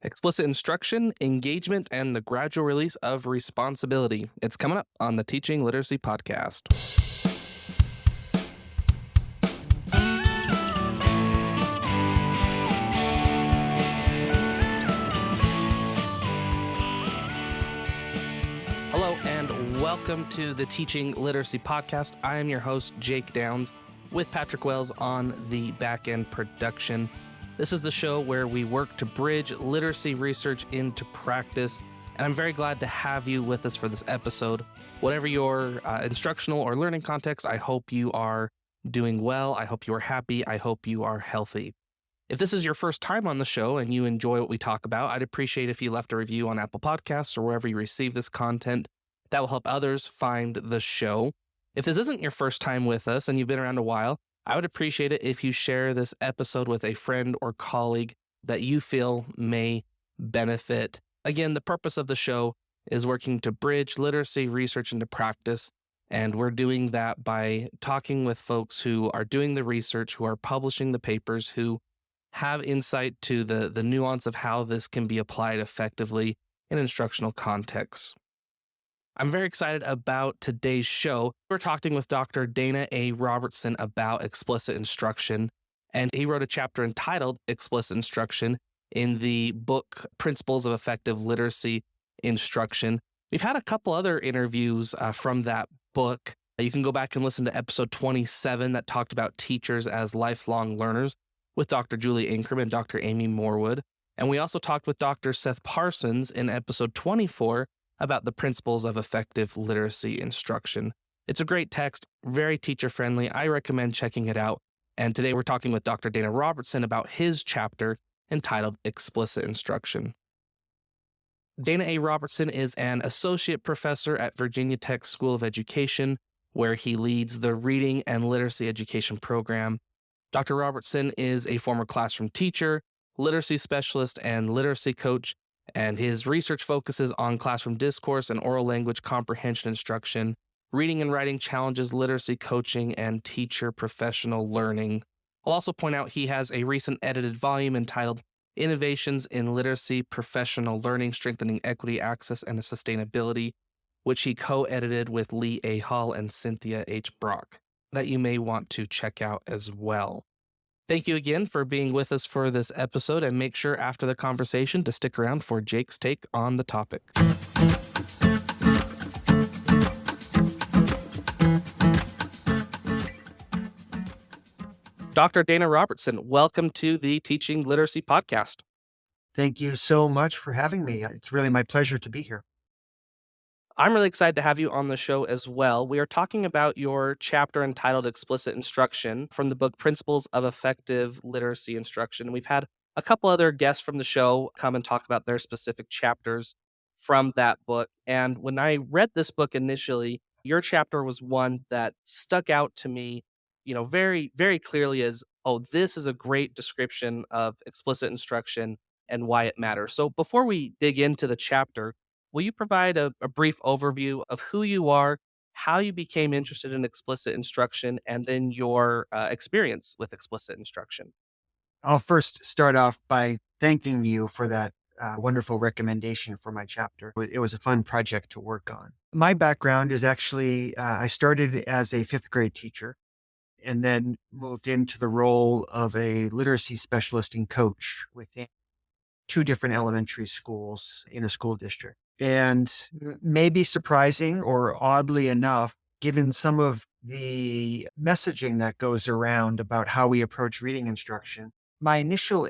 Explicit instruction, engagement, and the gradual release of responsibility. It's coming up on the Teaching Literacy Podcast. Hello, and welcome to the Teaching Literacy Podcast. I am your host, Jake Downs, with Patrick Wells on the back-end production. This is the show where we work to bridge literacy research into practice, and I'm very glad to have you with us for this episode. Whatever your instructional or learning context, I hope you are doing well. I hope you are happy. I hope you are healthy. If this is your first time on the show and you enjoy what we talk about, I'd appreciate if you left a review on Apple Podcasts or wherever you receive this content. That will help others find the show. If this isn't your first time with us and you've been around a while, I would appreciate it if you share this episode with a friend or colleague that you feel may benefit. Again, the purpose of the show is working to bridge literacy research into practice, and we're doing that by talking with folks who are doing the research, who are publishing the papers, who have insight to the nuance of how this can be applied effectively in instructional contexts. I'm very excited about today's show. We're talking with Dr. Dana A. Robertson about explicit instruction, and he wrote a chapter entitled Explicit Instruction in the book Principles of Effective Literacy Instruction. We've had a couple other interviews from that book. You can go back and listen to episode 27 that talked about teachers as lifelong learners with Dr. Julie Ingram and Dr. Amy Morwood. And we also talked with Dr. Seth Parsons in episode 24 about the principles of effective literacy instruction. It's a great text, very teacher-friendly. I recommend checking it out. And today we're talking with Dr. Dana Robertson about his chapter entitled Explicit Instruction. Dana A. Robertson is an associate professor at Virginia Tech School of Education, where he leads the reading and literacy education program. Dr. Robertson is a former classroom teacher, literacy specialist, and literacy coach, and his research focuses on classroom discourse and oral language comprehension instruction, reading and writing challenges, literacy coaching, and teacher professional learning. I'll also point out he has a recent edited volume entitled Innovations in Literacy Professional Learning, Strengthening Equity, Access, and Sustainability, which he co-edited with Lee A. Hall and Cynthia H. Brock, that you may want to check out as well. Thank you again for being with us for this episode, and make sure after the conversation to stick around for Jake's take on the topic. Dr. Dana Robertson, welcome to the Teaching Literacy Podcast. Thank you so much for having me. It's really my pleasure to be here. I'm really excited to have you on the show as well. We are talking about your chapter entitled Explicit Instruction from the book Principles of Effective Literacy Instruction. We've had a couple other guests from the show come and talk about their specific chapters from that book. And when I read this book initially, your chapter was one that stuck out to me, very, very clearly as, oh, this is a great description of explicit instruction and why it matters. So before we dig into the chapter, will you provide a brief overview of who you are, how you became interested in explicit instruction, and then your experience with explicit instruction? I'll first start off by thanking you for that wonderful recommendation for my chapter. It was a fun project to work on. My background is actually, I started as a fifth grade teacher and then moved into the role of a literacy specialist and coach within two different elementary schools in a school district. And maybe surprising or oddly enough, given some of the messaging that goes around about how we approach reading instruction, my initial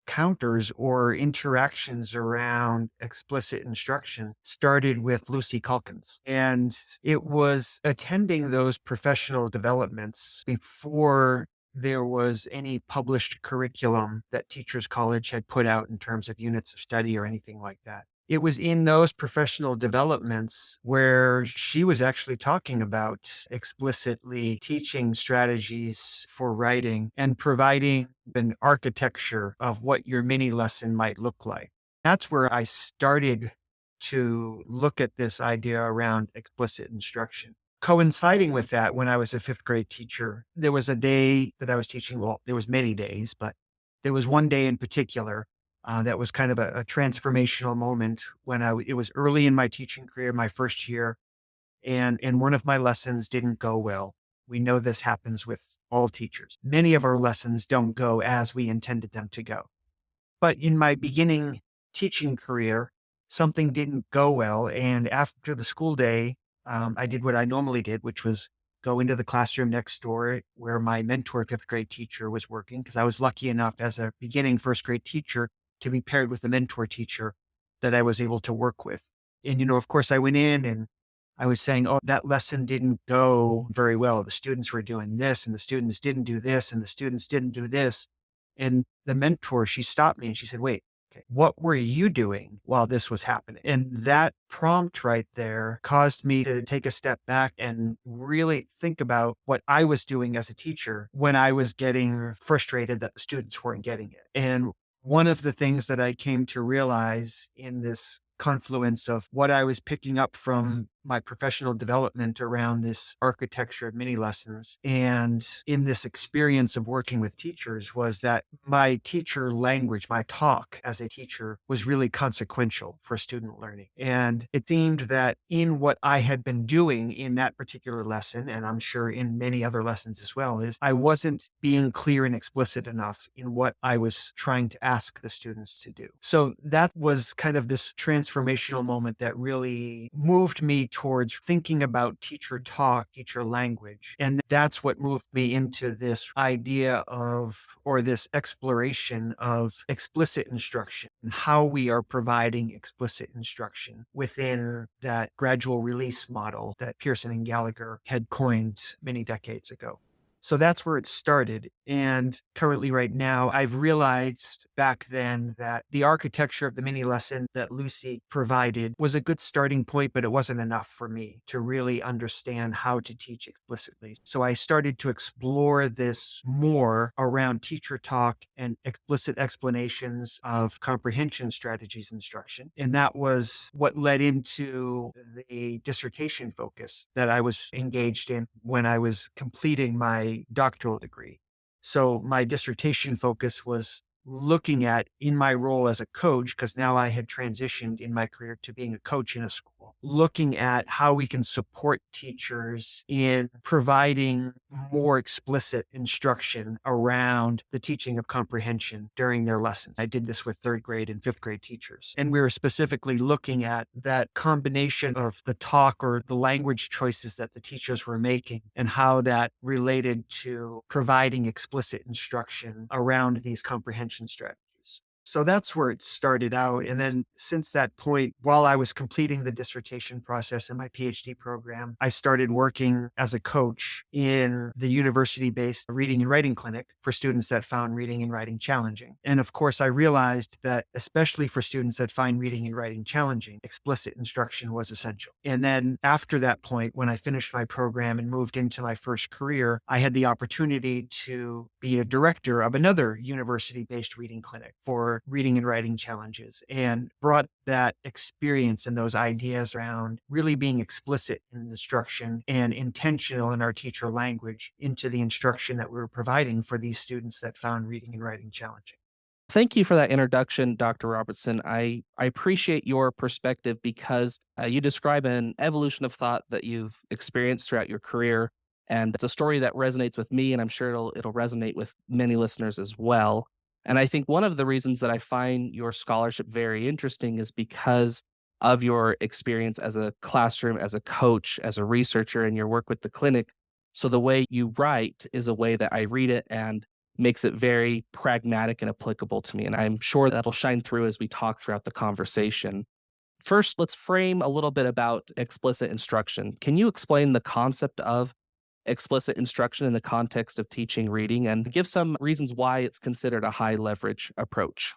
encounters or interactions around explicit instruction started with Lucy Calkins. And it was attending those professional developments before there was any published curriculum that Teachers College had put out in terms of units of study or anything like that. It was in those professional developments where she was actually talking about explicitly teaching strategies for writing and providing an architecture of what your mini lesson might look like. That's where I started to look at this idea around explicit instruction. Coinciding with that, when I was a fifth grade teacher, there was a day that I was teaching. Well, there was many days, but there was one day in particular That was kind of a transformational moment when it was early in my teaching career, my first year, and one of my lessons didn't go well. We know this happens with all teachers. Many of our lessons don't go as we intended them to go. But in my beginning teaching career, something didn't go well. And after the school day, I did what I normally did, which was go into the classroom next door where my mentor fifth grade teacher was working, because I was lucky enough as a beginning first grade teacher to be paired with a mentor teacher that I was able to work with. And, of course, I went in and I was saying, oh, that lesson didn't go very well. The students were doing this and the students didn't do this and the students didn't do this. And the mentor, she stopped me and she said, wait, okay, what were you doing while this was happening? And that prompt right there caused me to take a step back and really think about what I was doing as a teacher when I was getting frustrated that the students weren't getting it. And one of the things that I came to realize in this confluence of what I was picking up from my professional development around this architecture of mini lessons and in this experience of working with teachers was that my teacher language, my talk as a teacher was really consequential for student learning. And it seemed that in what I had been doing in that particular lesson, and I'm sure in many other lessons as well, is I wasn't being clear and explicit enough in what I was trying to ask the students to do. So that was kind of this transformational moment that really moved me towards thinking about teacher talk, teacher language. And that's what moved me into this idea of, or this exploration of explicit instruction and how we are providing explicit instruction within that gradual release model that Pearson and Gallagher had coined many decades ago. So that's where it started. And currently, right now, I've realized back then that the architecture of the mini lesson that Lucy provided was a good starting point, but it wasn't enough for me to really understand how to teach explicitly. So I started to explore this more around teacher talk and explicit explanations of comprehension strategies instruction. And that was what led into the dissertation focus that I was engaged in when I was completing my doctoral degree. So my dissertation focus was looking at, in my role as a coach, because now I had transitioned in my career to being a coach in a school, looking at how we can support teachers in providing more explicit instruction around the teaching of comprehension during their lessons. I did this with third grade and fifth grade teachers. And we were specifically looking at that combination of the talk or the language choices that the teachers were making and how that related to providing explicit instruction around these comprehension strategies. So that's where it started out. And then since that point, while I was completing the dissertation process in my PhD program, I started working as a coach in the university-based reading and writing clinic for students that found reading and writing challenging. And of course, I realized that especially for students that find reading and writing challenging, explicit instruction was essential. And then after that point, when I finished my program and moved into my first career, I had the opportunity to be a director of another university-based reading clinic for reading and writing challenges and brought that experience and those ideas around really being explicit in instruction and intentional in our teacher language into the instruction that we were providing for these students that found reading and writing challenging. Thank you for that introduction, Dr. Robertson. I appreciate your perspective because you describe an evolution of thought that you've experienced throughout your career. And it's a story that resonates with me, and I'm sure it'll resonate with many listeners as well. And I think one of the reasons that I find your scholarship very interesting is because of your experience as a classroom, as a coach, as a researcher, and your work with the clinic. So the way you write is a way that I read it and makes it very pragmatic and applicable to me. And I'm sure that'll shine through as we talk throughout the conversation. First, let's frame a little bit about explicit instruction. Can you explain the concept of explicit instruction in the context of teaching reading and give some reasons why it's considered a high leverage approach?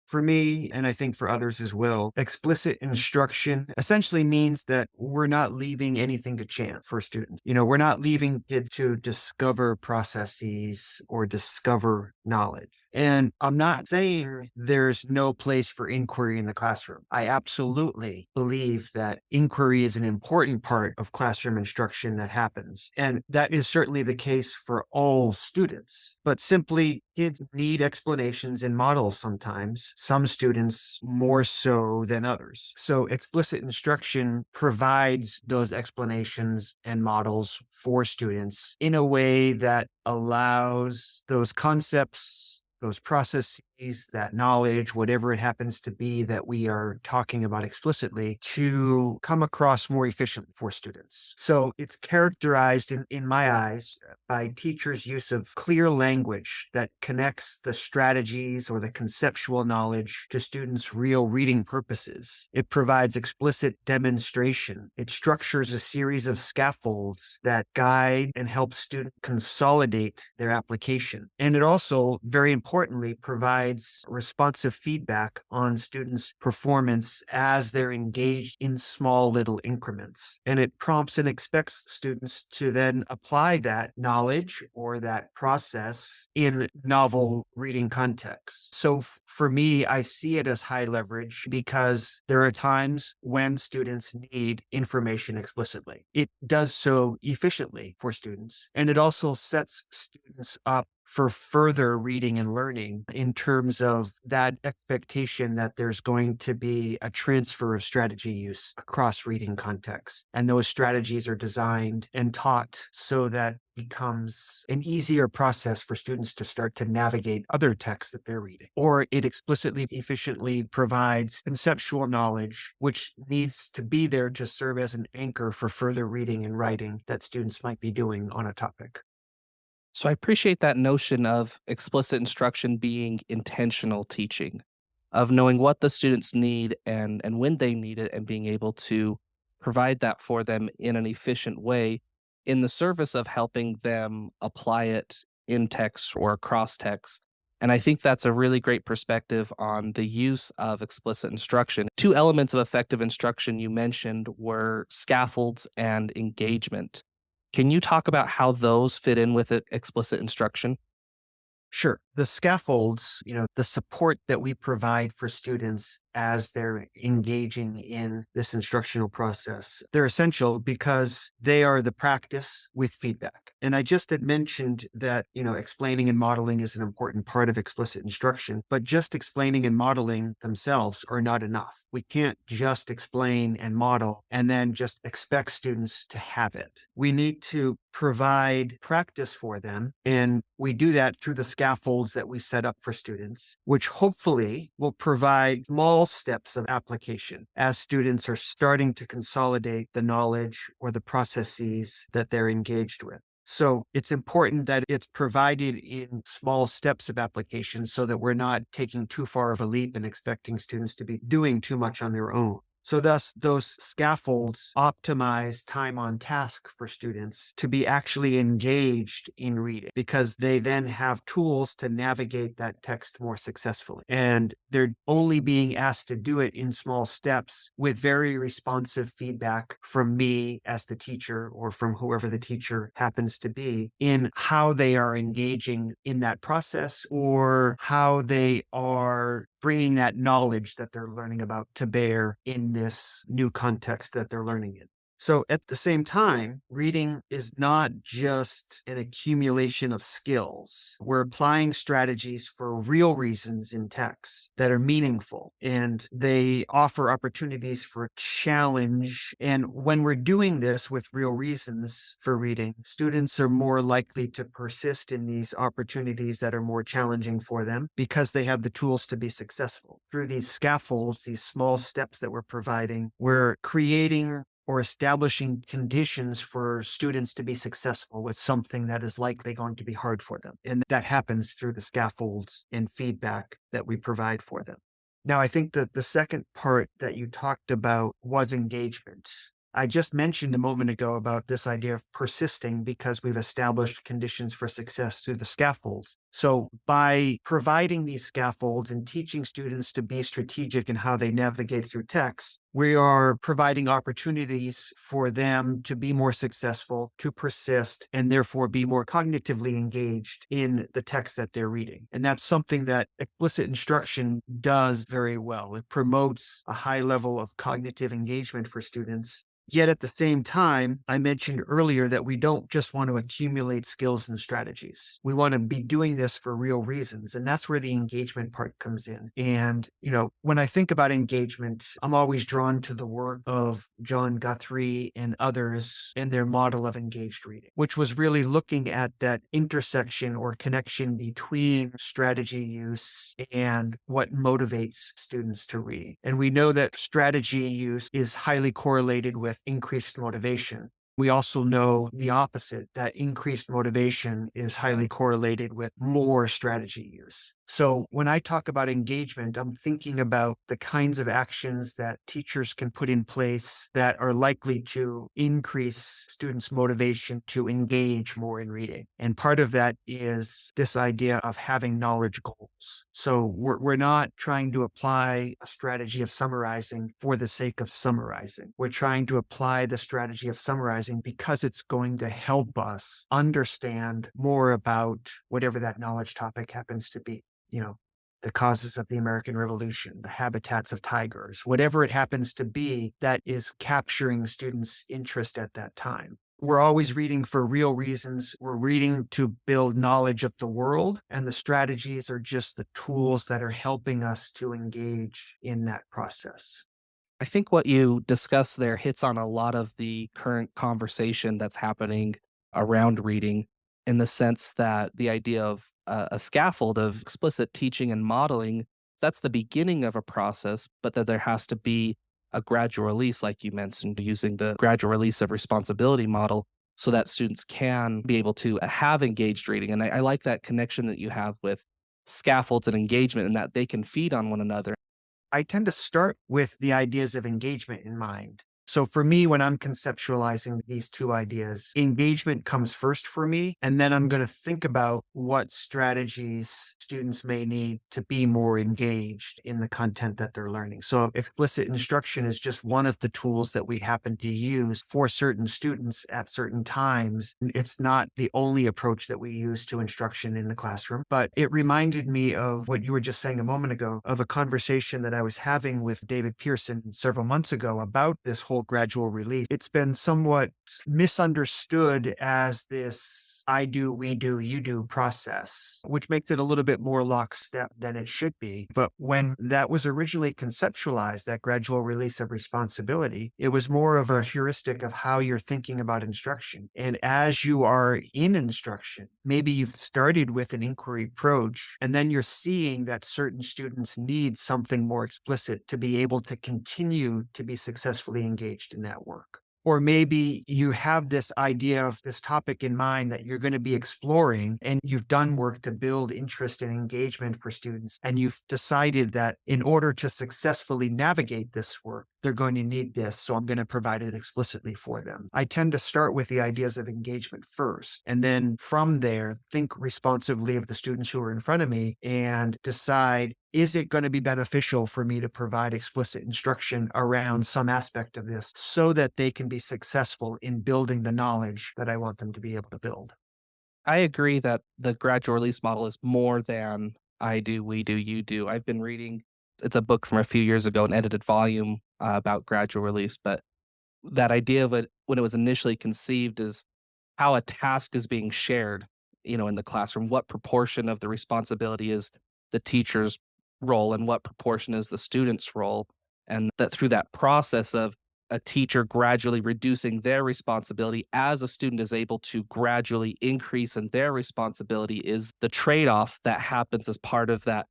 For me, and I think for others as well, explicit instruction essentially means that we're not leaving anything to chance for students. We're not leaving kids to discover processes or discover knowledge. And I'm not saying there's no place for inquiry in the classroom. I absolutely believe that inquiry is an important part of classroom instruction that happens. And that is certainly the case for all students. But simply, kids need explanations and models sometimes some students more so than others. So explicit instruction provides those explanations and models for students in a way that allows those concepts, those processes, that knowledge, whatever it happens to be that we are talking about explicitly, to come across more efficiently for students. So it's characterized in my eyes by teachers' use of clear language that connects the strategies or the conceptual knowledge to students' real reading purposes. It provides explicit demonstration. It structures a series of scaffolds that guide and help students consolidate their application. And it also, very importantly, provides responsive feedback on students' performance as they're engaged in small little increments. And it prompts and expects students to then apply that knowledge or that process in novel reading contexts. So for me, I see it as high leverage because there are times when students need information explicitly. It does so efficiently for students, and it also sets students up for further reading and learning in terms of that expectation that there's going to be a transfer of strategy use across reading contexts. And those strategies are designed and taught so that it becomes an easier process for students to start to navigate other texts that they're reading. Or it explicitly, efficiently provides conceptual knowledge, which needs to be there to serve as an anchor for further reading and writing that students might be doing on a topic. So I appreciate that notion of explicit instruction being intentional teaching, of knowing what the students need and when they need it, and being able to provide that for them in an efficient way in the service of helping them apply it in text or across text. And I think that's a really great perspective on the use of explicit instruction. Two elements of effective instruction you mentioned were scaffolds and engagement. Can you talk about how those fit in with explicit instruction? Sure. The scaffolds, the support that we provide for students as they're engaging in this instructional process, they're essential because they are the practice with feedback. And I just had mentioned that, explaining and modeling is an important part of explicit instruction, but just explaining and modeling themselves are not enough. We can't just explain and model and then just expect students to have it. We need to provide practice for them, and we do that through the scaffolds that we set up for students, which hopefully will provide small steps of application as students are starting to consolidate the knowledge or the processes that they're engaged with. So it's important that it's provided in small steps of application so that we're not taking too far of a leap and expecting students to be doing too much on their own. So thus, those scaffolds optimize time on task for students to be actually engaged in reading, because they then have tools to navigate that text more successfully. And they're only being asked to do it in small steps with very responsive feedback from me as the teacher, or from whoever the teacher happens to be, in how they are engaging in that process, or how they are bringing that knowledge that they're learning about to bear in this new context that they're learning in. So at the same time, reading is not just an accumulation of skills. We're applying strategies for real reasons in text that are meaningful, and they offer opportunities for challenge. And when we're doing this with real reasons for reading, students are more likely to persist in these opportunities that are more challenging for them because they have the tools to be successful. Through these scaffolds, these small steps that we're providing, we're creating or establishing conditions for students to be successful with something that is likely going to be hard for them. And that happens through the scaffolds and feedback that we provide for them. Now, I think that the second part that you talked about was engagement. I just mentioned a moment ago about this idea of persisting because we've established conditions for success through the scaffolds. So by providing these scaffolds and teaching students to be strategic in how they navigate through text, we are providing opportunities for them to be more successful, to persist, and therefore be more cognitively engaged in the text that they're reading. And that's something that explicit instruction does very well. It promotes a high level of cognitive engagement for students. Yet at the same time, I mentioned earlier that we don't just want to accumulate skills and strategies. We want to be doing this for real reasons. And that's where the engagement part comes in. And, when I think about engagement, I'm always drawn to the work of John Guthrie and others and their model of engaged reading, which was really looking at that intersection or connection between strategy use and what motivates students to read. And we know that strategy use is highly correlated with increased motivation. We also know the opposite, that increased motivation is highly correlated with more strategy use. So when I talk about engagement, I'm thinking about the kinds of actions that teachers can put in place that are likely to increase students' motivation to engage more in reading. And part of that is this idea of having knowledge goals. So we're not trying to apply a strategy of summarizing for the sake of summarizing. We're trying to apply the strategy of summarizing because it's going to help us understand more about whatever that knowledge topic happens to be. The causes of the American Revolution, the habitats of tigers, whatever it happens to be that is capturing students' interest at that time. We're always reading for real reasons. We're reading to build knowledge of the world, and the strategies are just the tools that are helping us to engage in that process. I think what you discussed there hits on a lot of the current conversation that's happening around reading, in the sense that the idea of a scaffold of explicit teaching and modeling, that's the beginning of a process, but that there has to be a gradual release, like you mentioned, using the gradual release of responsibility model so that students can be able to have engaged reading. And I like that connection that you have with scaffolds and engagement, and that they can feed on one another. I tend to start with the ideas of engagement in mind. So for me, when I'm conceptualizing these two ideas, engagement comes first for me, and then I'm going to think about what strategies students may need to be more engaged in the content that they're learning. So explicit instruction is just one of the tools that we happen to use for certain students at certain times. It's not the only approach that we use to instruction in the classroom, but it reminded me of what you were just saying a moment ago, of a conversation that I was having with David Pearson several months ago about this whole gradual release. It's been somewhat misunderstood as this I do, we do, you do process, which makes it a little bit more lockstep than it should be. But when that was originally conceptualized, that gradual release of responsibility, it was more of a heuristic of how you're thinking about instruction. And as you are in instruction, maybe you've started with an inquiry approach, and then you're seeing that certain students need something more explicit to be able to continue to be successfully engaged in that work. Or maybe you have this idea of this topic in mind that you're going to be exploring, and you've done work to build interest and engagement for students. And you've decided that in order to successfully navigate this work, they're going to need this. So I'm going to provide it explicitly for them. I tend to start with the ideas of engagement first, and then from there, think responsively of the students who are in front of me and decide, is it going to be beneficial for me to provide explicit instruction around some aspect of this so that they can be successful in building the knowledge that I want them to be able to build? I agree that the gradual release model is more than I do, we do, you do. I've been reading, it's a book from a few years ago, an edited volume about gradual release, but that idea of it when it was initially conceived is how a task is being shared, in the classroom. What proportion of the responsibility is the teacher's role and what proportion is the student's role? And that through that process of a teacher gradually reducing their responsibility as a student is able to gradually increase in their responsibility is the trade-off that happens as part of that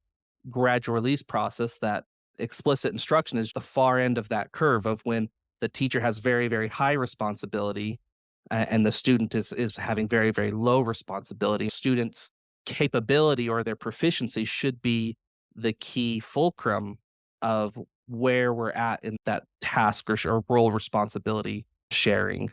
gradual release process. That explicit instruction is the far end of that curve of when the teacher has very, very high responsibility and the student is having very, very low responsibility. Students' capability or their proficiency should be the key fulcrum of where we're at in that task or role responsibility sharing.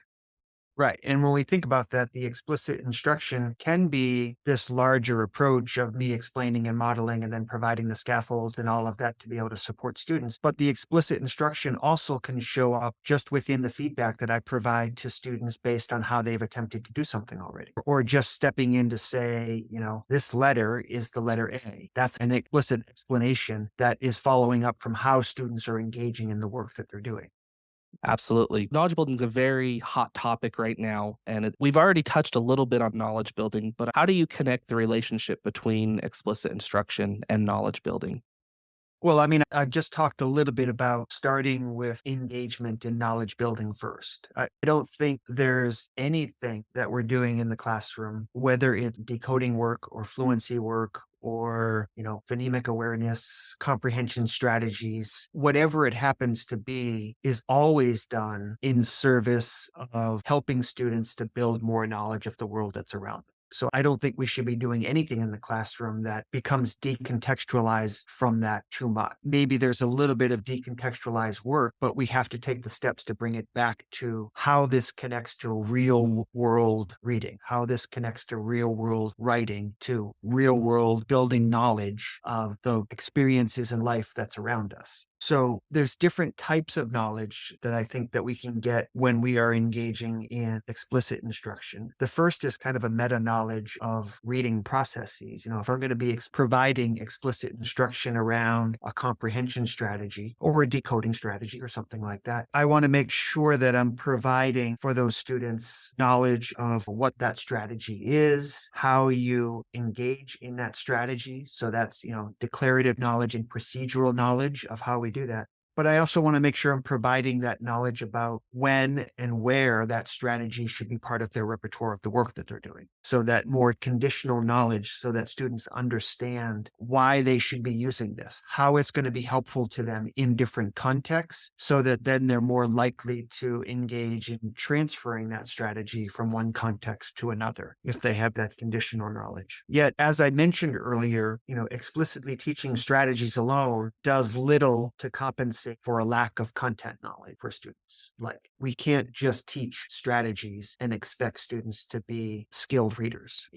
Right. And when we think about that, the explicit instruction can be this larger approach of me explaining and modeling and then providing the scaffold and all of that to be able to support students. But the explicit instruction also can show up just within the feedback that I provide to students based on how they've attempted to do something already. Or just stepping in to say, this letter is the letter A. That's an explicit explanation that is following up from how students are engaging in the work that they're doing. Absolutely. Knowledge building is a very hot topic right now. And we've already touched a little bit on knowledge building, but how do you connect the relationship between explicit instruction and knowledge building? Well, I mean, I've just talked a little bit about starting with engagement and knowledge building first. I don't think there's anything that we're doing in the classroom, whether it's decoding work or fluency work or, phonemic awareness, comprehension strategies, whatever it happens to be, is always done in service of helping students to build more knowledge of the world that's around them. So I don't think we should be doing anything in the classroom that becomes decontextualized from that too much. Maybe there's a little bit of decontextualized work, but we have to take the steps to bring it back to how this connects to real world reading, how this connects to real world writing, to real world building knowledge of the experiences in life that's around us. So there's different types of knowledge that I think that we can get when we are engaging in explicit instruction. The first is kind of a meta knowledge of reading processes. If I'm going to be providing explicit instruction around a comprehension strategy or a decoding strategy or something like that, I want to make sure that I'm providing for those students knowledge of what that strategy is, how you engage in that strategy. So that's, declarative knowledge and procedural knowledge of how we do that. But I also want to make sure I'm providing that knowledge about when and where that strategy should be part of their repertoire of the work that they're doing. So that more conditional knowledge so that students understand why they should be using this, how it's going to be helpful to them in different contexts, so that then they're more likely to engage in transferring that strategy from one context to another if they have that conditional knowledge. Yet, as I mentioned earlier, explicitly teaching strategies alone does little to compensate for a lack of content knowledge for students. Like, we can't just teach strategies and expect students to be skilled readers.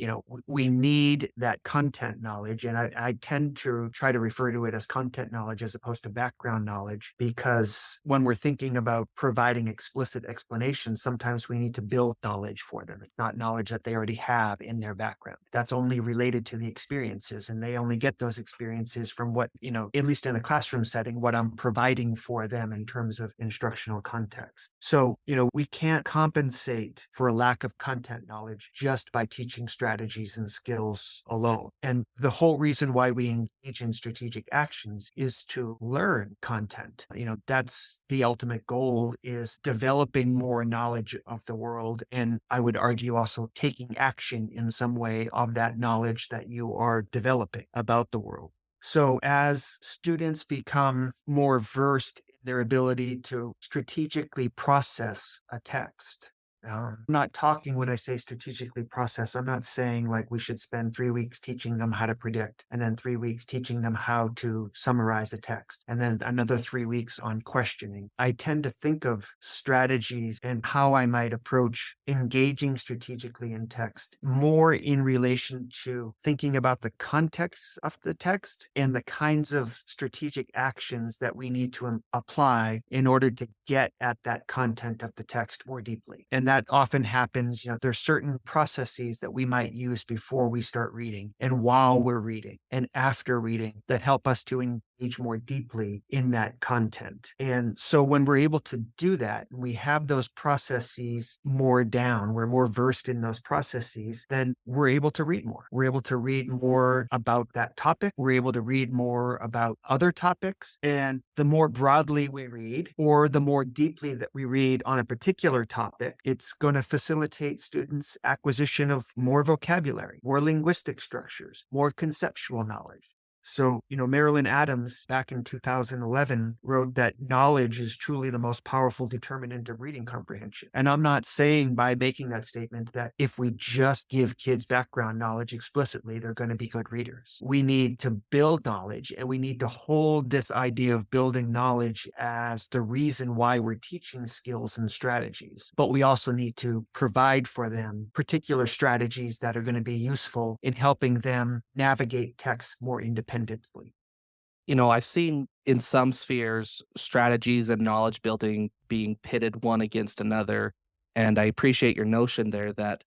We need that content knowledge. And I tend to try to refer to it as content knowledge as opposed to background knowledge, because when we're thinking about providing explicit explanations, sometimes we need to build knowledge for them. It's not knowledge that they already have in their background. That's only related to the experiences, and they only get those experiences from what, at least in a classroom setting, what I'm providing for them in terms of instructional context. So, we can't compensate for a lack of content knowledge just by teaching strategies and skills alone. And the whole reason why we engage in strategic actions is to learn content. That's the ultimate goal, is developing more knowledge of the world. And I would argue also taking action in some way of that knowledge that you are developing about the world. So as students become more versed in their ability to strategically process a text, I'm not talking when I say strategically process, I'm not saying like we should spend 3 weeks teaching them how to predict and then 3 weeks teaching them how to summarize a text and then another 3 weeks on questioning. I tend to think of strategies and how I might approach engaging strategically in text more in relation to thinking about the context of the text and the kinds of strategic actions that we need to apply in order to get at that content of the text more deeply. And that often happens, there's certain processes that we might use before we start reading and while we're reading and after reading that help us to engage more deeply in that content. And so when we're able to do that, we have those processes more down, we're more versed in those processes, then we're able to read more. We're able to read more about that topic. We're able to read more about other topics. And the more broadly we read, or the more deeply that we read on a particular topic, it's going to facilitate students' acquisition of more vocabulary, more linguistic structures, more conceptual knowledge. So, Marilyn Adams back in 2011 wrote that knowledge is truly the most powerful determinant of reading comprehension. And I'm not saying by making that statement that if we just give kids background knowledge explicitly, they're going to be good readers. We need to build knowledge, and we need to hold this idea of building knowledge as the reason why we're teaching skills and strategies. But we also need to provide for them particular strategies that are going to be useful in helping them navigate text more independently. I've seen in some spheres strategies and knowledge building being pitted one against another. And I appreciate your notion there that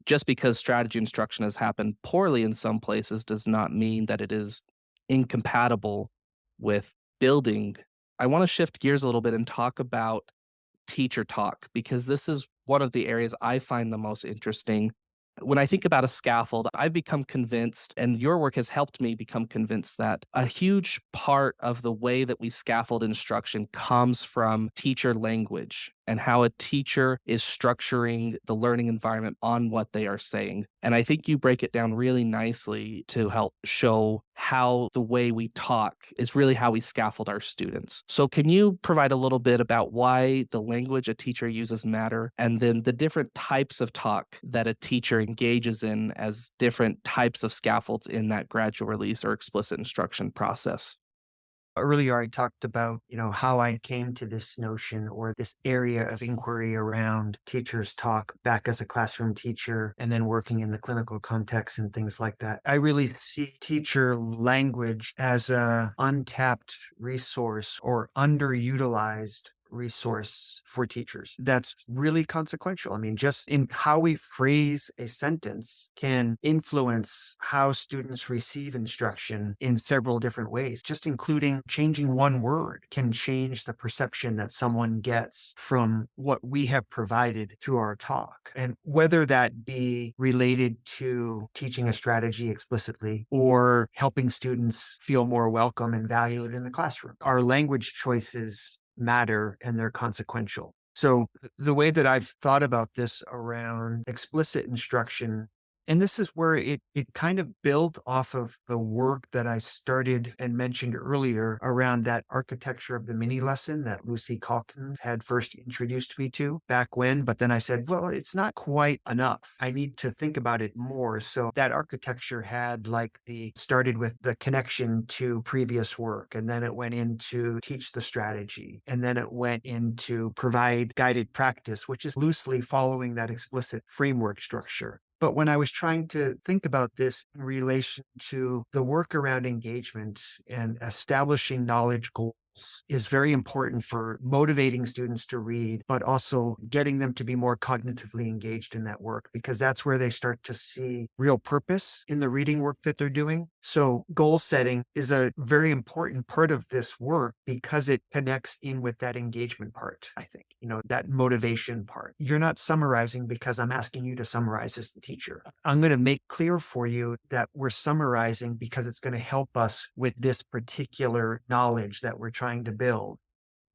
just because strategy instruction has happened poorly in some places does not mean that it is incompatible with building. I want to shift gears a little bit and talk about teacher talk, because this is one of the areas I find the most interesting. When I think about a scaffold, I've become convinced, and your work has helped me become convinced, that a huge part of the way that we scaffold instruction comes from teacher language and how a teacher is structuring the learning environment on what they are saying. And I think you break it down really nicely to help show how the way we talk is really how we scaffold our students. So, can you provide a little bit about why the language a teacher uses matter, and then the different types of talk that a teacher engages in as different types of scaffolds in that gradual release or explicit instruction process? Earlier, I talked about, how I came to this notion or this area of inquiry around teachers talk back as a classroom teacher and then working in the clinical context and things like that. I really see teacher language as a untapped resource or underutilized resource for teachers that's really consequential. I mean, just in how we phrase a sentence can influence how students receive instruction in several different ways. Just including changing one word can change the perception that someone gets from what we have provided through our talk. And whether that be related to teaching a strategy explicitly or helping students feel more welcome and valued in the classroom, our language choices matter and they're consequential. So the way that I've thought about this around explicit instruction, and this is where it kind of built off of the work that I started and mentioned earlier around that architecture of the mini lesson that Lucy Calkins had first introduced me to back when. But then I said, well, it's not quite enough. I need to think about it more. So that architecture had started with the connection to previous work, and then it went into teach the strategy, and then it went into provide guided practice, which is loosely following that explicit framework structure. But when I was trying to think about this in relation to the work around engagement and establishing knowledge goals is very important for motivating students to read, but also getting them to be more cognitively engaged in that work, because that's where they start to see real purpose in the reading work that they're doing. So goal setting is a very important part of this work because it connects in with that engagement part, I think, that motivation part. You're not summarizing because I'm asking you to summarize as the teacher. I'm going to make clear for you that we're summarizing because it's going to help us with this particular knowledge that we're trying to build.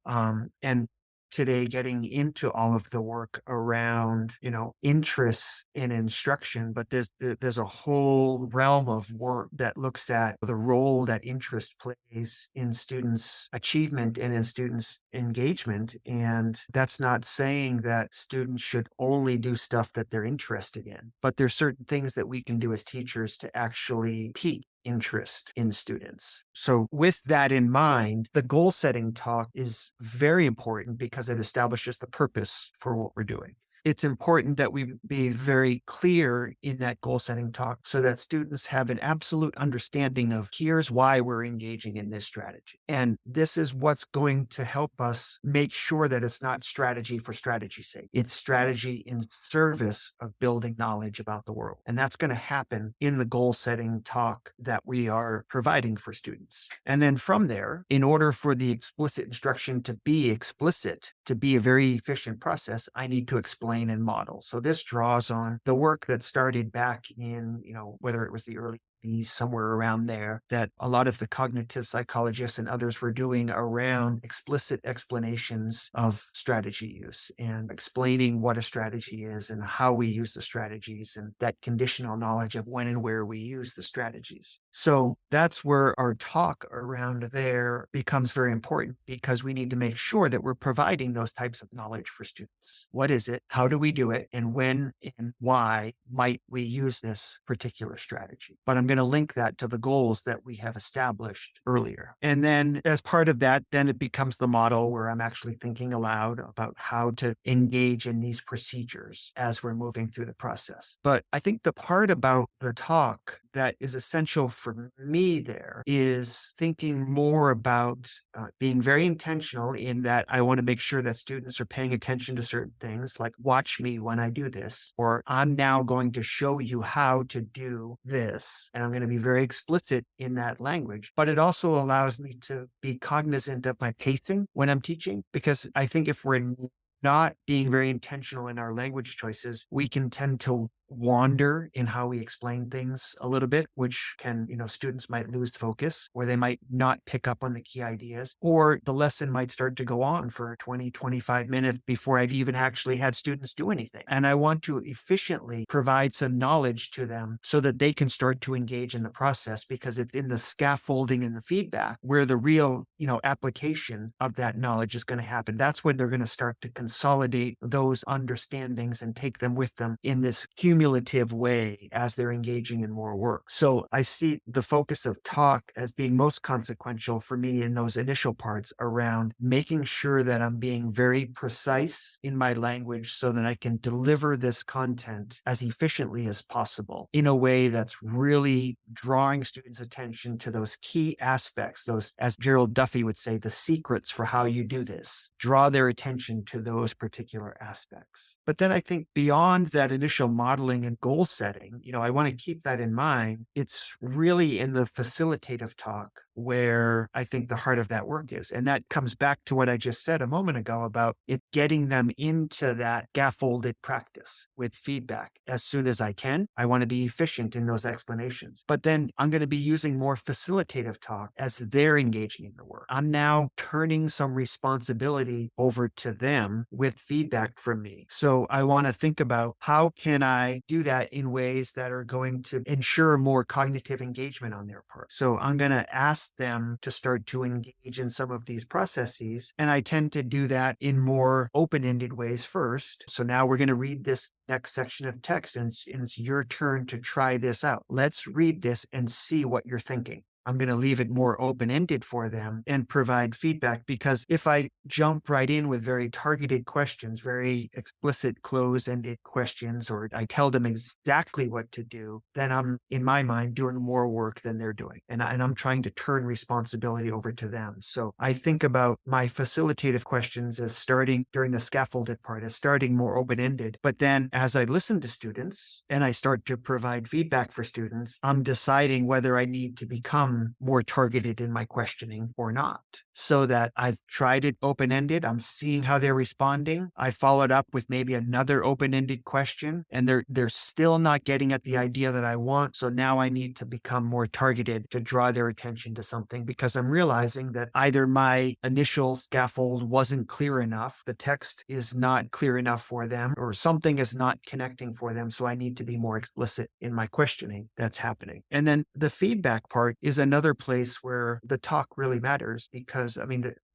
And today, getting into all of the work around, interests in instruction, but there's a whole realm of work that looks at the role that interest plays in students' achievement and in students' engagement. And that's not saying that students should only do stuff that they're interested in, but there's certain things that we can do as teachers to actually pique interest in students. So with that in mind, the goal setting talk is very important because it establishes the purpose for what we're doing. It's important that we be very clear in that goal setting talk so that students have an absolute understanding of here's why we're engaging in this strategy. And this is what's going to help us make sure that it's not strategy for strategy's sake. It's strategy in service of building knowledge about the world. And that's going to happen in the goal setting talk that we are providing for students. And then from there, in order for the explicit instruction to be explicit, to be a very efficient process, I need to explain and model. So this draws on the work that started back in, whether it was the early 80s, somewhere around there, that a lot of the cognitive psychologists and others were doing around explicit explanations of strategy use and explaining what a strategy is and how we use the strategies and that conditional knowledge of when and where we use the strategies. So that's where our talk around there becomes very important, because we need to make sure that we're providing those types of knowledge for students. What is it? How do we do it? And when and why might we use this particular strategy? But I'm going to link that to the goals that we have established earlier. And then as part of that, then it becomes the model where I'm actually thinking aloud about how to engage in these procedures as we're moving through the process. But I think the part about the talk that is essential for me there is thinking more about being very intentional in that I want to make sure that students are paying attention to certain things, like watch me when I do this, or I'm now going to show you how to do this. And I'm going to be very explicit in that language. But it also allows me to be cognizant of my pacing when I'm teaching, because I think if we're not being very intentional in our language choices, we can tend to wander in how we explain things a little bit, which can, students might lose focus, or they might not pick up on the key ideas, or the lesson might start to go on for 20, 25 minutes before I've even actually had students do anything. And I want to efficiently provide some knowledge to them so that they can start to engage in the process, because it's in the scaffolding and the feedback where the real, application of that knowledge is going to happen. That's when they're going to start to consolidate those understandings and take them with them in this cumulative way as they're engaging in more work. So I see the focus of talk as being most consequential for me in those initial parts around making sure that I'm being very precise in my language so that I can deliver this content as efficiently as possible in a way that's really drawing students' attention to those key aspects, those, as Gerald Duffy would say, the secrets for how you do this. Draw their attention to those particular aspects. But then I think beyond that initial modeling and goal setting, I want to keep that in mind. It's really in the facilitative talk where I think the heart of that work is. And that comes back to what I just said a moment ago about it getting them into that scaffolded practice with feedback as soon as I can. I want to be efficient in those explanations. But then I'm going to be using more facilitative talk as they're engaging in the work. I'm now turning some responsibility over to them with feedback from me. So I want to think about how can I do that in ways that are going to ensure more cognitive engagement on their part. So I'm going to ask them to start to engage in some of these processes. And I tend to do that in more open-ended ways first. So now we're going to read this next section of text, and it's your turn to try this out. Let's read this and see what you're thinking. I'm going to leave it more open-ended for them and provide feedback, because if I jump right in with very targeted questions, very explicit close-ended questions, or I tell them exactly what to do, then I'm, in my mind, doing more work than they're doing. And I'm trying to turn responsibility over to them. So I think about my facilitative questions as starting during the scaffolded part, as starting more open-ended. But then as I listen to students and I start to provide feedback for students, I'm deciding whether I need to become more targeted in my questioning or not, so that I've tried it open-ended. I'm seeing how they're responding. I followed up with maybe another open-ended question, and they're still not getting at the idea that I want. So now I need to become more targeted to draw their attention to something, because I'm realizing that either my initial scaffold wasn't clear enough, the text is not clear enough for them, or something is not connecting for them. So I need to be more explicit in my questioning that's happening. And then the feedback part is another place where the talk really matters, because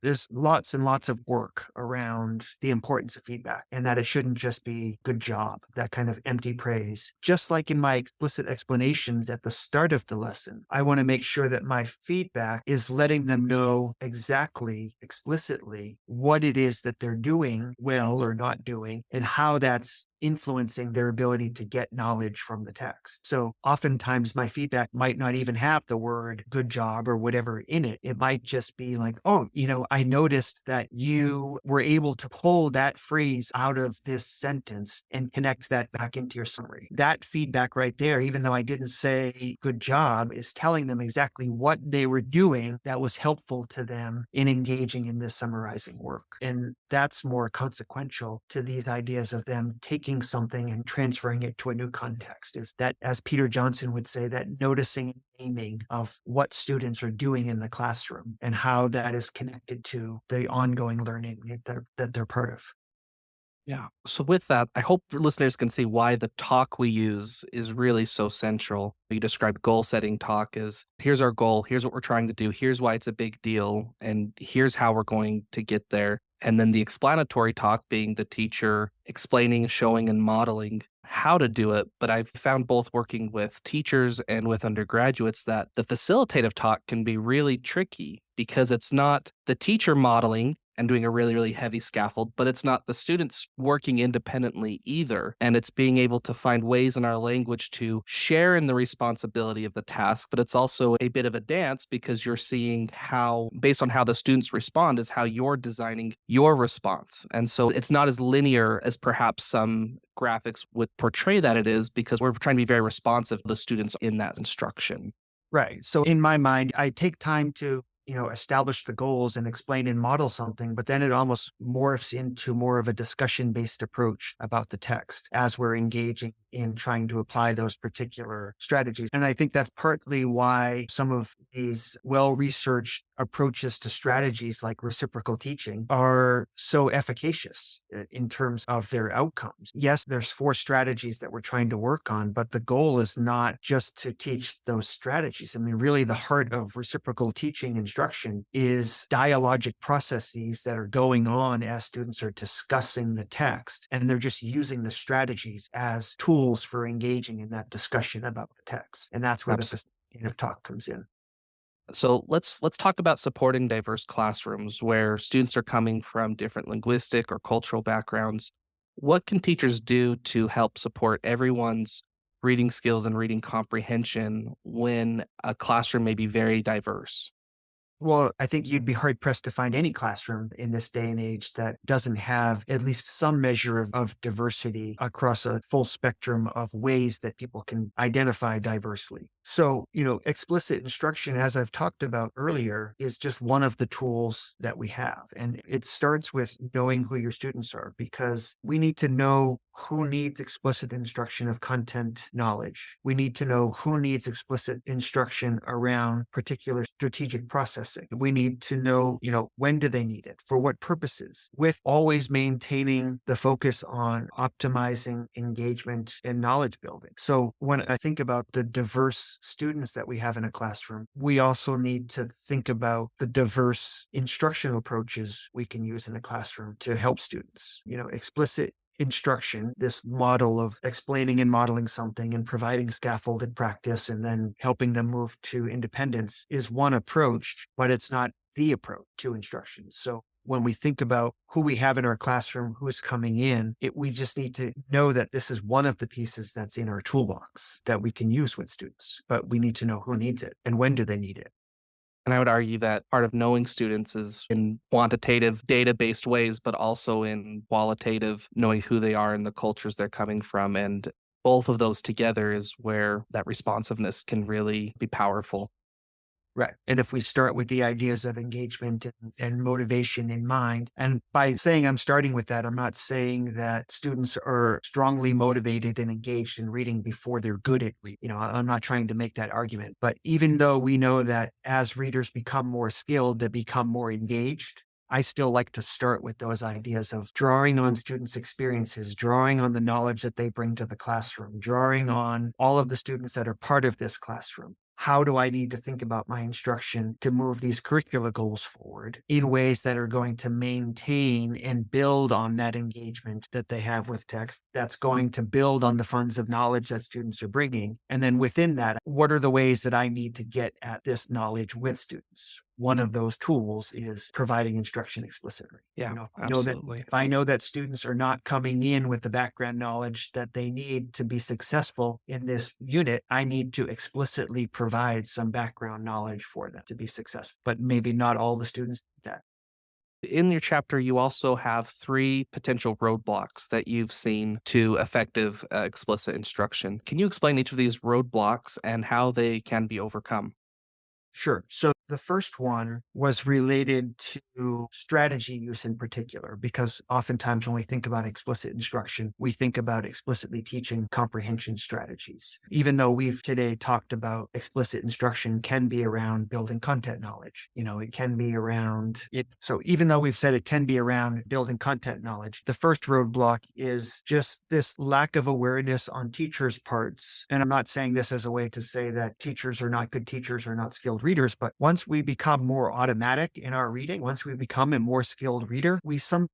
there's lots and lots of work around the importance of feedback, and that it shouldn't just be good job, that kind of empty praise. Just like in my explicit explanations at the start of the lesson, I want to make sure that my feedback is letting them know exactly, explicitly, what it is that they're doing well or not doing, and how that's influencing their ability to get knowledge from the text. So oftentimes my feedback might not even have the word good job or whatever in it. It might just be like, oh, I noticed that you were able to pull that phrase out of this sentence and connect that back into your summary. That feedback right there, even though I didn't say good job, is telling them exactly what they were doing that was helpful to them in engaging in this summarizing work. And that's more consequential to these ideas of them taking something and transferring it to a new context, is that, as Peter Johnson would say, that noticing and naming of what students are doing in the classroom and how that is connected to the ongoing learning that they're part of. Yeah. So with that, I hope listeners can see why the talk we use is really so central. You described goal setting talk as, here's our goal, here's what we're trying to do, here's why it's a big deal, and here's how we're going to get there. And then the explanatory talk being the teacher explaining, showing, and modeling how to do it. But I've found both working with teachers and with undergraduates that the facilitative talk can be really tricky, because it's not the teacher modeling and doing a really, really heavy scaffold, but it's not the students working independently either. And it's being able to find ways in our language to share in the responsibility of the task, but it's also a bit of a dance, because you're seeing how, based on how the students respond, is how you're designing your response. And so it's not as linear as perhaps some graphics would portray that it is, because we're trying to be very responsive to the students in that instruction. Right. So in my mind, I take time to establish the goals and explain and model something, but then it almost morphs into more of a discussion-based approach about the text as we're engaging in trying to apply those particular strategies. And I think that's partly why some of these well-researched approaches to strategies like reciprocal teaching are so efficacious in terms of their outcomes. Yes, there's 4 strategies that we're trying to work on, but the goal is not just to teach those strategies. I mean, really the heart of reciprocal teaching instruction is dialogic processes that are going on as students are discussing the text, and they're just using the strategies as tools for engaging in that discussion about the text. And that's where the facilitative talk comes in. So let's talk about supporting diverse classrooms where students are coming from different linguistic or cultural backgrounds. What can teachers do to help support everyone's reading skills and reading comprehension when a classroom may be very diverse? Well, I think you'd be hard pressed to find any classroom in this day and age that doesn't have at least some measure of diversity across a full spectrum of ways that people can identify diversely. So, explicit instruction, as I've talked about earlier, is just one of the tools that we have. And it starts with knowing who your students are, because we need to know who needs explicit instruction of content knowledge. We need to know who needs explicit instruction around particular strategic processing. We need to know, when do they need it? For what purposes? With always maintaining the focus on optimizing engagement and knowledge building. So when I think about the diverse students that we have in a classroom, we also need to think about the diverse instructional approaches we can use in a classroom to help students. Explicit instruction, this model of explaining and modeling something and providing scaffolded practice and then helping them move to independence, is one approach, but it's not the approach to instruction. So when we think about who we have in our classroom, who's coming in, we just need to know that this is one of the pieces that's in our toolbox that we can use with students, but we need to know who needs it and when do they need it. And I would argue that part of knowing students is in quantitative data-based ways, but also in qualitative, knowing who they are and the cultures they're coming from. And both of those together is where that responsiveness can really be powerful. Right. And if we start with the ideas of engagement and motivation in mind, and by saying I'm starting with that, I'm not saying that students are strongly motivated and engaged in reading before they're good at reading. I'm not trying to make that argument. But even though we know that as readers become more skilled, they become more engaged, I still like to start with those ideas of drawing on students' experiences, drawing on the knowledge that they bring to the classroom, drawing on all of the students that are part of this classroom. How do I need to think about my instruction to move these curricular goals forward in ways that are going to maintain and build on that engagement that they have with text, that's going to build on the funds of knowledge that students are bringing? And then within that, what are the ways that I need to get at this knowledge with students? One of those tools is providing instruction explicitly. Yeah, Absolutely. If I know that students are not coming in with the background knowledge that they need to be successful in this unit, I need to explicitly provide some background knowledge for them to be successful. But maybe not all the students do that. In your chapter, you also have 3 potential roadblocks that you've seen to effective explicit instruction. Can you explain each of these roadblocks and how they can be overcome? Sure. So the first one was related to strategy use in particular, because oftentimes when we think about explicit instruction, we think about explicitly teaching comprehension strategies. Even though we've today talked about explicit instruction can be around building content knowledge, it can be around it. So even though we've said it can be around building content knowledge, the first roadblock is just this lack of awareness on teachers' parts. And I'm not saying this as a way to say that teachers are not good teachers or not skilled readers, but once we become more automatic in our reading, once we become a more skilled reader, we somehow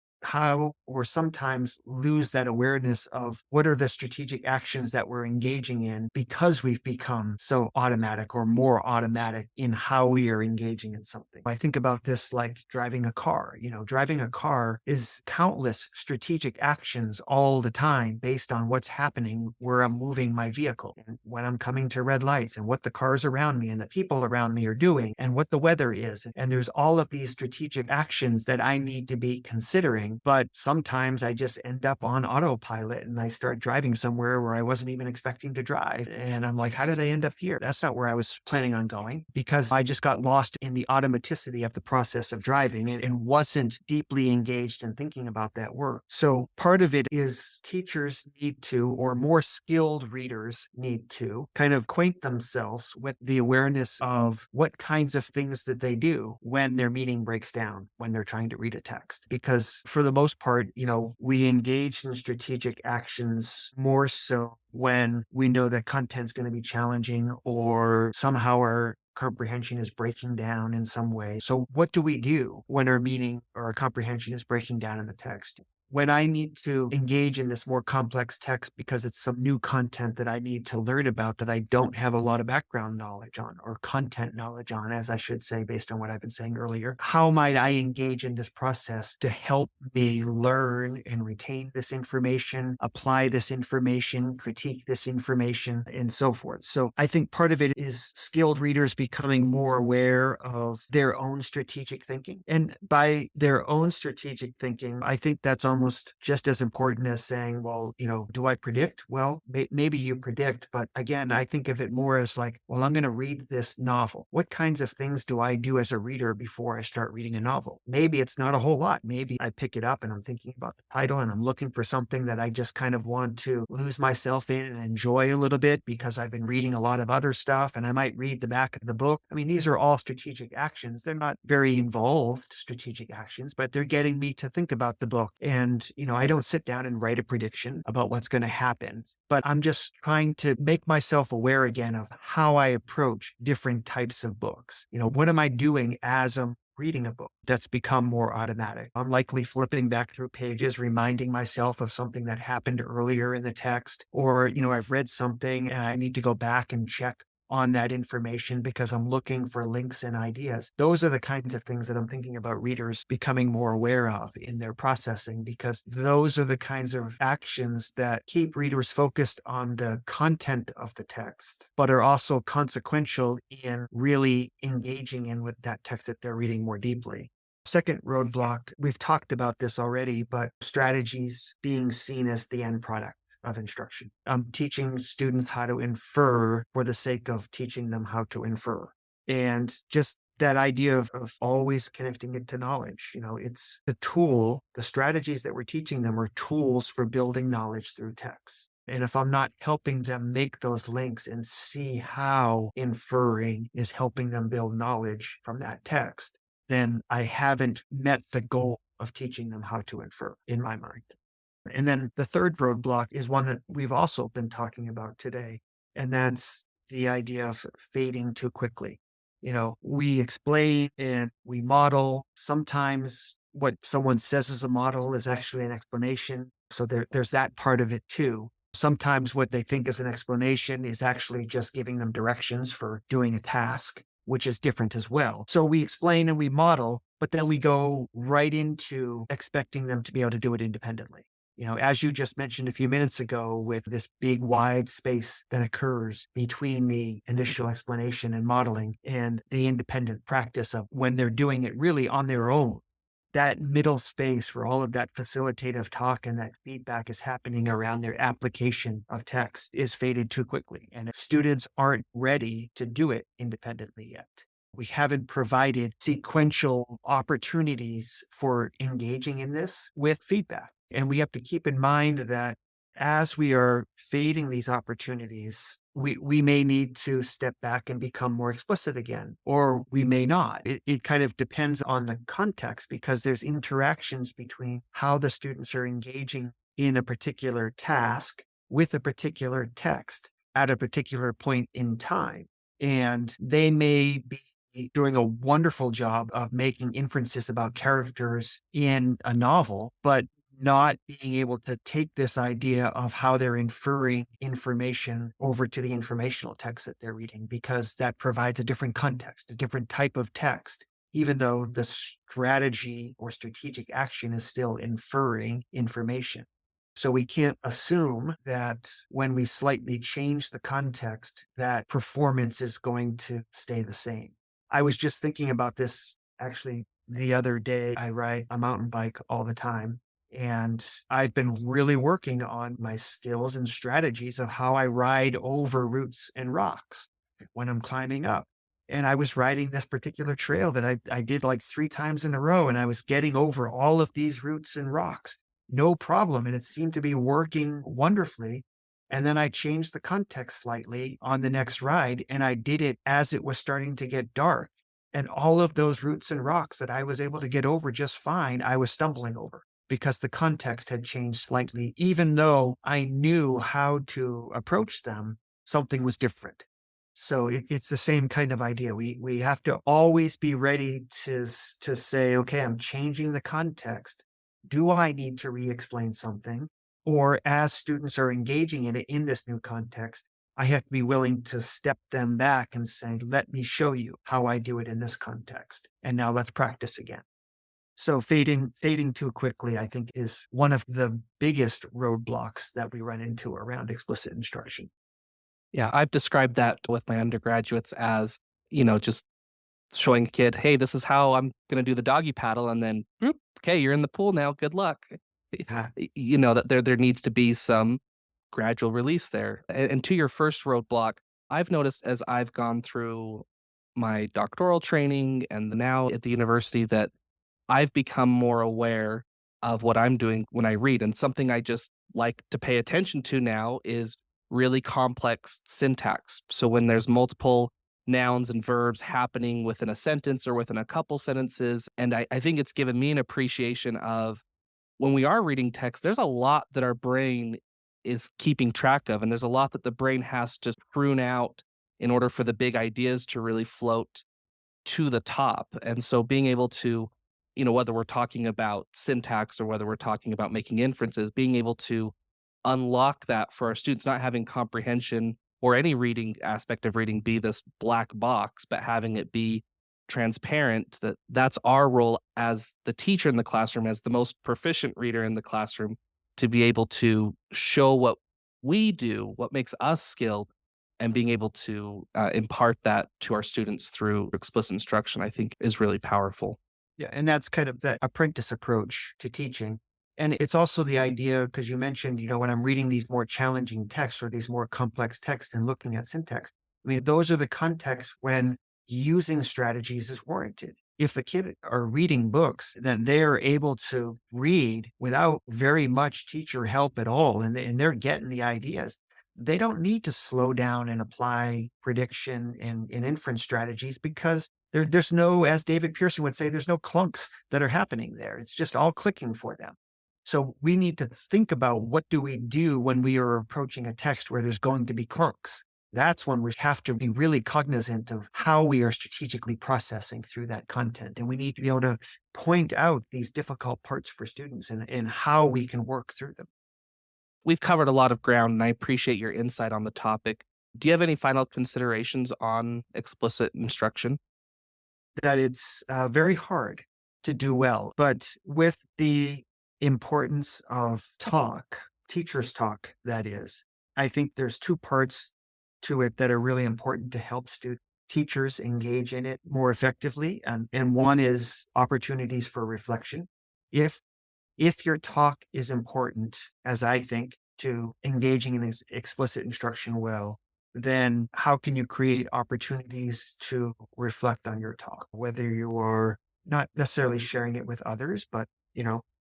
or sometimes lose that awareness of what are the strategic actions that we're engaging in, because we've become so automatic or more automatic in how we are engaging in something. I think about this like driving a car. Driving a car is countless strategic actions all the time based on what's happening where I'm moving my vehicle and when I'm coming to red lights and what the cars around me and the people around me are doing and what the weather is. And there's all of these strategic actions that I need to be considering driving, but sometimes I just end up on autopilot and I start driving somewhere where I wasn't even expecting to drive. And I'm like, how did I end up here? That's not where I was planning on going, because I just got lost in the automaticity of the process of driving and wasn't deeply engaged in thinking about that work. So part of it is teachers need to, or more skilled readers need to, kind of acquaint themselves with the awareness of what kinds of things that they do when their meaning breaks down, when they're trying to read a text. Because for the most part, we engage in strategic actions more so when we know that content's going to be challenging or somehow our comprehension is breaking down in some way. So what do we do when our meaning or our comprehension is breaking down in the text? When I need to engage in this more complex text because it's some new content that I need to learn about that I don't have a lot of background knowledge on, or content knowledge on, as I should say, based on what I've been saying earlier, how might I engage in this process to help me learn and retain this information, apply this information, critique this information, and so forth? So I think part of it is skilled readers becoming more aware of their own strategic thinking. And by their own strategic thinking, I think that's almost just as important as saying, well, do I predict? Well, maybe you predict, but again, I think of it more as like, well, I'm going to read this novel. What kinds of things do I do as a reader before I start reading a novel? Maybe it's not a whole lot. Maybe I pick it up and I'm thinking about the title and I'm looking for something that I just kind of want to lose myself in and enjoy a little bit because I've been reading a lot of other stuff, and I might read the back of the book. I mean, these are all strategic actions. They're not very involved strategic actions, but they're getting me to think about the book. And, I don't sit down and write a prediction about what's going to happen, but I'm just trying to make myself aware again of how I approach different types of books. What am I doing as I'm reading a book that's become more automatic? I'm likely flipping back through pages, reminding myself of something that happened earlier in the text, or, I've read something and I need to go back and check on that information because I'm looking for links and ideas. Those are the kinds of things that I'm thinking about readers becoming more aware of in their processing, because those are the kinds of actions that keep readers focused on the content of the text, but are also consequential in really engaging in with that text that they're reading more deeply. Second roadblock, we've talked about this already, but strategies being seen as the end product of instruction. I'm teaching students how to infer for the sake of teaching them how to infer. And just that idea of always connecting it to knowledge. It's the tool, the strategies that we're teaching them are tools for building knowledge through text. And if I'm not helping them make those links and see how inferring is helping them build knowledge from that text, then I haven't met the goal of teaching them how to infer in my mind. And then the third roadblock is one that we've also been talking about today, and that's the idea of fading too quickly. We explain and we model. Sometimes what someone says as a model is actually an explanation. So there's that part of it too. Sometimes what they think is an explanation is actually just giving them directions for doing a task, which is different as well. So we explain and we model, but then we go right into expecting them to be able to do it independently. As you just mentioned a few minutes ago, with this big wide space that occurs between the initial explanation and modeling and the independent practice of when they're doing it really on their own, that middle space where all of that facilitative talk and that feedback is happening around their application of text is faded too quickly. And students aren't ready to do it independently yet. We haven't provided sequential opportunities for engaging in this with feedback. And we have to keep in mind that as we are fading these opportunities, we may need to step back and become more explicit again, or we may not. It kind of depends on the context, because there's interactions between how the students are engaging in a particular task with a particular text at a particular point in time. And they may be doing a wonderful job of making inferences about characters in a novel, but not being able to take this idea of how they're inferring information over to the informational text that they're reading, because that provides a different context, a different type of text, even though the strategy or strategic action is still inferring information. So we can't assume that when we slightly change the context, that performance is going to stay the same. I was just thinking about this actually the other day. I ride a mountain bike all the time. And I've been really working on my skills and strategies of how I ride over roots and rocks when I'm climbing up. And I was riding this particular trail that I did like 3 times in a row, and I was getting over all of these roots and rocks, no problem. And it seemed to be working wonderfully. And then I changed the context slightly on the next ride, and I did it as it was starting to get dark. And all of those roots and rocks that I was able to get over just fine, I was stumbling over because the context had changed slightly. Even though I knew how to approach them, something was different. So it's the same kind of idea. We have to always be ready to say, okay, I'm changing the context. Do I need to re-explain something? Or as students are engaging in it in this new context, I have to be willing to step them back and say, let me show you how I do it in this context. And now let's practice again. So fading too quickly, I think, is one of the biggest roadblocks that we run into around explicit instruction. Yeah, I've described that with my undergraduates as, just showing a kid, hey, this is how I'm going to do the doggy paddle. And then, "Whoop, okay, you're in the pool now. Good luck." Ah, That there needs to be some gradual release there. And to your first roadblock, I've noticed as I've gone through my doctoral training and now at the university that I've become more aware of what I'm doing when I read. And something I just like to pay attention to now is really complex syntax. So when there's multiple nouns and verbs happening within a sentence or within a couple sentences, and I think it's given me an appreciation of when we are reading text, there's a lot that our brain is keeping track of, and there's a lot that the brain has to prune out in order for the big ideas to really float to the top. And so being able to, whether we're talking about syntax or whether we're talking about making inferences, being able to unlock that for our students, not having comprehension or any reading aspect of reading be this black box, but having it be transparent, that's our role as the teacher in the classroom, as the most proficient reader in the classroom, to be able to show what we do, what makes us skilled, and being able to impart that to our students through explicit instruction, I think is really powerful. yeah, and that's kind of that apprentice approach to teaching. And it's also the idea, because you mentioned, when I'm reading these more challenging texts or these more complex texts and looking at syntax, I mean, those are the contexts when using strategies is warranted. If a kid are reading books, then they are able to read without very much teacher help at all, and they're getting the ideas. They don't need to slow down and apply prediction and inference strategies because there's no, as David Pearson would say, there's no clunks that are happening there. It's just all clicking for them. So we need to think about what do we do when we are approaching a text where there's going to be clunks. That's when we have to be really cognizant of how we are strategically processing through that content. And we need to be able to point out these difficult parts for students and how we can work through them. We've covered a lot of ground, and I appreciate your insight on the topic. Do you have any final considerations on explicit instruction? That it's very hard to do well. But with the importance of talk, teachers' talk, that is, I think there's 2 parts to it that are really important to help teachers engage in it more effectively. And one is opportunities for reflection. If if your talk is important, as I think, to engaging in explicit instruction well, then how can you create opportunities to reflect on your talk, whether you are not necessarily sharing it with others, but,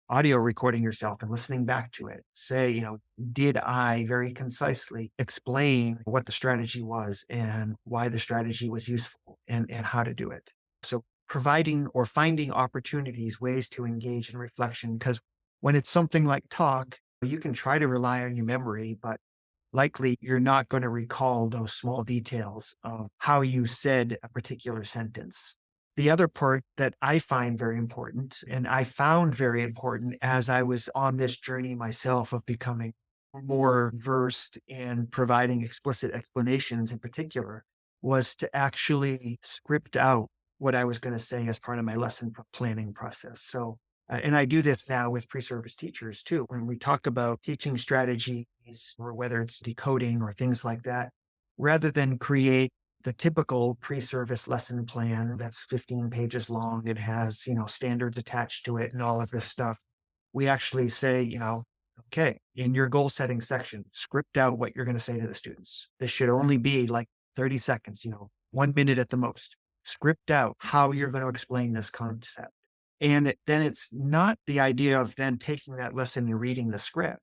audio recording yourself and listening back to it. Say, did I very concisely explain what the strategy was and why the strategy was useful and how to do it? So providing or finding opportunities, ways to engage in reflection, because when it's something like talk, you can try to rely on your memory, but likely you're not going to recall those small details of how you said a particular sentence. The other part that I find very important, and I found very important as I was on this journey myself of becoming more versed in providing explicit explanations in particular, was to actually script out what I was going to say as part of my planning process. So and I do this now with pre-service teachers too. When we talk about teaching strategies, or whether it's decoding or things like that, rather than create the typical pre-service lesson plan that's 15 pages long, it has, standards attached to it and all of this stuff. we actually say, okay, in your goal setting section, script out what you're going to say to the students. This should only be like 30 seconds, 1 minute at the most. Script out how you're going to explain this concept. And then it's not the idea of then taking that lesson and reading the script,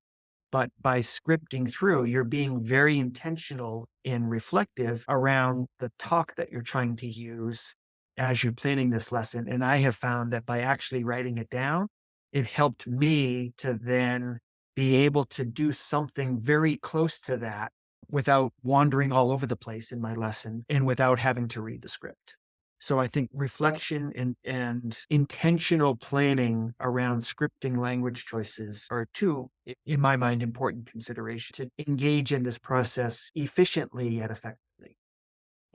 but by scripting through, you're being very intentional and reflective around the talk that you're trying to use as you're planning this lesson. And I have found that by actually writing it down, it helped me to then be able to do something very close to that without wandering all over the place in my lesson and without having to read the script. So I think reflection and intentional planning around scripting language choices are two, in my mind, important considerations to engage in this process efficiently yet effectively.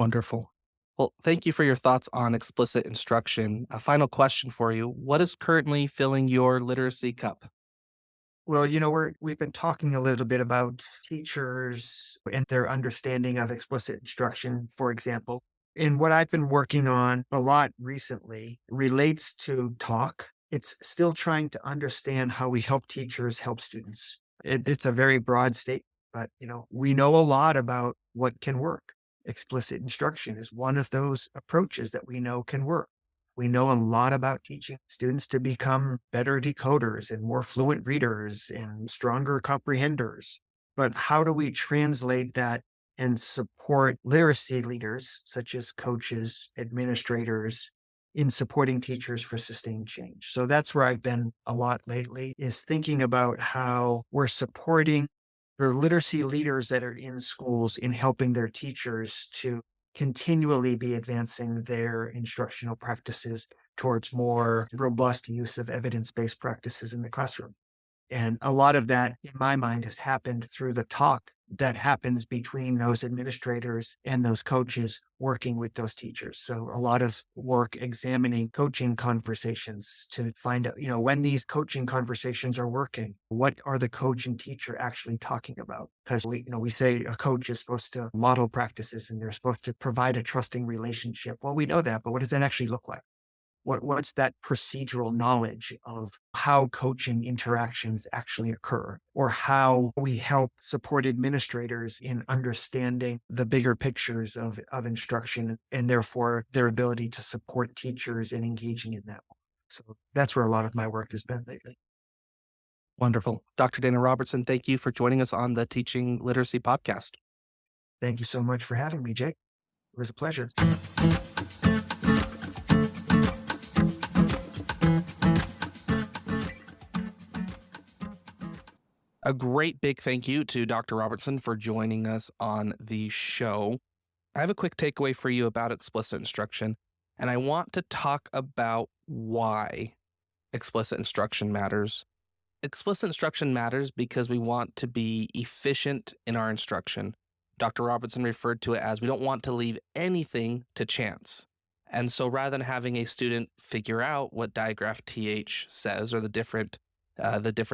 Wonderful. Well, thank you for your thoughts on explicit instruction. A final question for you. What is currently filling your literacy cup? Well, we've been talking a little bit about teachers and their understanding of explicit instruction, for example. And what I've been working on a lot recently relates to talk. It's still trying to understand how we help teachers help students. It's a very broad statement, but we know a lot about what can work. Explicit instruction is one of those approaches that we know can work. We know a lot about teaching students to become better decoders and more fluent readers and stronger comprehenders. But how do we translate that and support literacy leaders, such as coaches, administrators, in supporting teachers for sustained change? So that's where I've been a lot lately, is thinking about how we're supporting the literacy leaders that are in schools in helping their teachers to continually be advancing their instructional practices towards more robust use of evidence-based practices in the classroom. And a lot of that, in my mind, has happened through the talk that happens between those administrators and those coaches working with those teachers. So a lot of work examining coaching conversations to find out, when these coaching conversations are working, what are the coach and teacher actually talking about? Because we say a coach is supposed to model practices and they're supposed to provide a trusting relationship. Well, we know that, but what does that actually look like? What's that procedural knowledge of how coaching interactions actually occur, or how we help support administrators in understanding the bigger pictures of instruction and therefore their ability to support teachers in engaging in that. So that's where a lot of my work has been lately. Wonderful. Dr. Dana Robertson, thank you for joining us on the Teaching Literacy podcast. Thank you so much for having me, Jake. It was a pleasure. A great big thank you to Dr. Robertson for joining us on the show. I have a quick takeaway for you about explicit instruction, and I want to talk about why explicit instruction matters. Explicit instruction matters because we want to be efficient in our instruction. Dr. Robertson referred to it as we don't want to leave anything to chance. And so rather than having a student figure out what digraph TH says or the different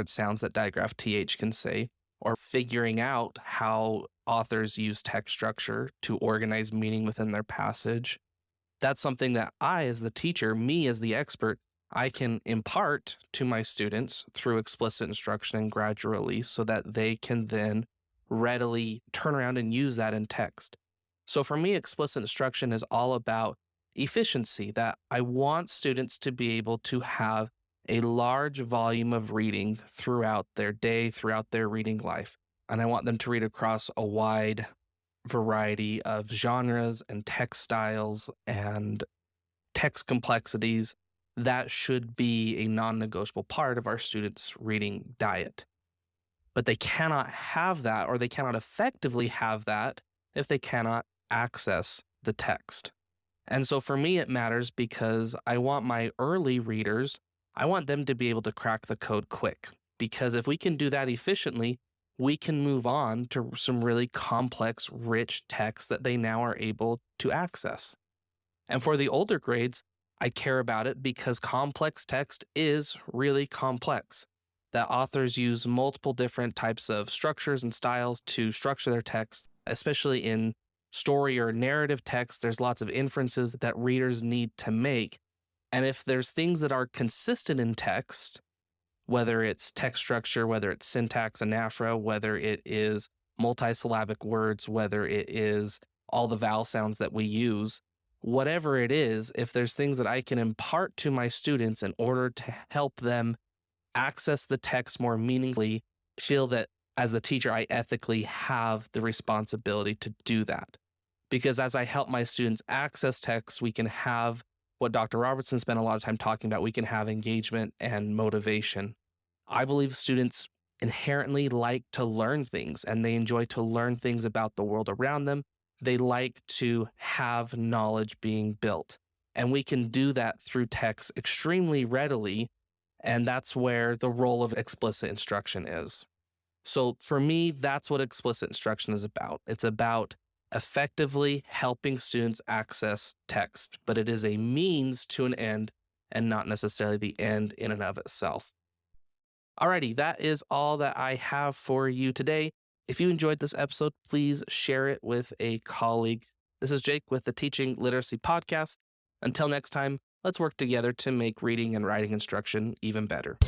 sounds that digraph TH can say, or figuring out how authors use text structure to organize meaning within their passage, that's something that I, as the teacher, me as the expert, I can impart to my students through explicit instruction and gradual release so that they can then readily turn around and use that in text. So for me, explicit instruction is all about efficiency, that I want students to be able to have a large volume of reading throughout their day, throughout their reading life. And I want them to read across a wide variety of genres and text styles and text complexities. That should be a non-negotiable part of our students' reading diet. But they cannot have that, or they cannot effectively have that, if they cannot access the text. And so for me, it matters because I want my early readers, I want them to be able to crack the code quick. Because if we can do that efficiently, we can move on to some really complex, rich text that they now are able to access. And for the older grades, I care about it because complex text is really complex. That authors use multiple different types of structures and styles to structure their text, especially in story or narrative text. There's lots of inferences that readers need to make. And if there's things that are consistent in text, whether it's text structure, whether it's syntax, anaphora, whether it is multisyllabic words, whether it is all the vowel sounds that we use, whatever it is, if there's things that I can impart to my students in order to help them access the text more meaningfully, feel that as the teacher, I ethically have the responsibility to do that. Because as I help my students access text, we can have what Dr. Robertson spent a lot of time talking about. We can have engagement and motivation. I believe students inherently like to learn things, and they enjoy to learn things about the world around them. They like to have knowledge being built. And we can do that through text extremely readily. And that's where the role of explicit instruction is. So for me, that's what explicit instruction is about. It's about effectively helping students access text, but it is a means to an end and not necessarily the end in and of itself. Alrighty, that is all that I have for you today. If you enjoyed this episode, please share it with a colleague. This is Jake with the Teaching Literacy Podcast. Until next time, let's work together to make reading and writing instruction even better.